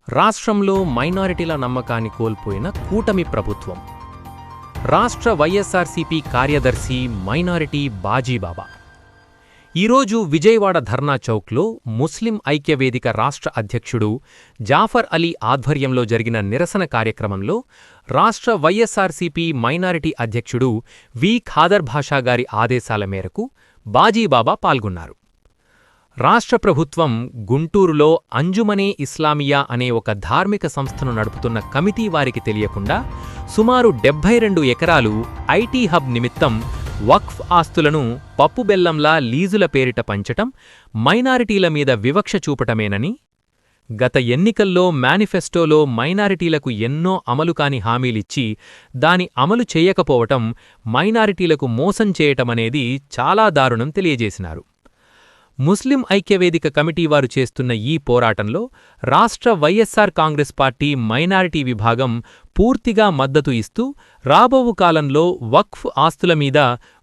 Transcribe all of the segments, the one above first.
రాష్ట్రంలో మైనారిటీల నమ్మకాన్ని కోల్పోయిన కూటమి ప్రభుత్వం. రాష్ట్ర వైఎస్ఆర్సీపీ కార్యదర్శి మైనారిటీ బాజీబాబా ఈరోజు విజయవాడ ధర్నా చౌక్లో ముస్లిం ఐక్యవేదిక రాష్ట్ర అధ్యక్షుడు జాఫర్ అలీ ఆధ్వర్యంలో జరిగిన నిరసన కార్యక్రమంలో రాష్ట్ర వైఎస్ఆర్సీపీ మైనారిటీ అధ్యక్షుడు వి ఖాదర్ భాషా గారి ఆదేశాల మేరకు బాజీబాబా పాల్గొన్నారు. రాష్ట్ర ప్రభుత్వం గుంటూరులో అంజుమనే ఇస్లామియా అనే ఒక ధార్మిక సంస్థను నడుపుతున్న కమిటీ వారికి తెలియకుండా సుమారు 72 ఎకరాలు ఐటీ హబ్ నిమిత్తం వక్ఫ్ ఆస్తులను పప్పుబెల్లంలా లీజుల పేరిట పంచటం మైనారిటీల మీద వివక్ష చూపటమేనని, గత ఎన్నికల్లో మేనిఫెస్టోలో మైనారిటీలకు ఎన్నో అమలుకాని హామీలిచ్చి దాని అమలు చేయకపోవటం మైనారిటీలకు మోసం చేయటమనేది చాలా దారుణం తెలియజేసినారు. ముస్లిం ఐక్యవేదిక కమిటీ వారు చేస్తున్న ఈ పోరాటంలో రాష్ట్ర వైఎస్సార్ కాంగ్రెస్ పార్టీ మైనారిటీ విభాగం పూర్తిగా మద్దతు ఇస్తూ రాబోవు కాలంలో వక్ఫ్ ఆస్తుల మీద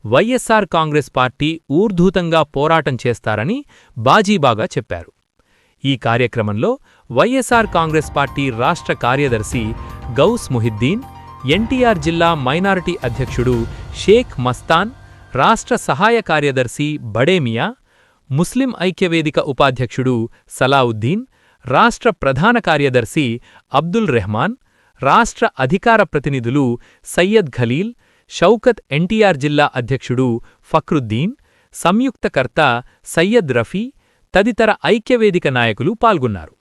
వైఎస్సార్ కాంగ్రెస్ పార్టీ ఊర్ధూతంగా పోరాటం చేస్తారని బాజీబాగా చెప్పారు. ఈ కార్యక్రమంలో వైఎస్సార్ కాంగ్రెస్ పార్టీ రాష్ట్ర కార్యదర్శి గౌస్ ముహిద్దీన్, ఎన్టీఆర్ జిల్లా మైనారిటీ అధ్యక్షుడు షేక్ మస్తాన్, రాష్ట్ర సహాయ కార్యదర్శి బడేమియా, ముస్లిం ఐక్యవేదిక ఉపాధ్యక్షుడు సలావుద్దీన్, రాష్ట్ర ప్రధాన కార్యదర్శి అబ్దుల్ రెహమాన్, రాష్ట్ర అధికార ప్రతినిధులు సయ్యద్ ఖలీల్, షౌకత్, ఎన్టీఆర్ జిల్లా అధ్యక్షుడు ఫక్రుద్దీన్, సంయుక్తకర్త సయ్యద్ రఫీ తదితర ఐక్యవేదిక నాయకులు పాల్గొన్నారు.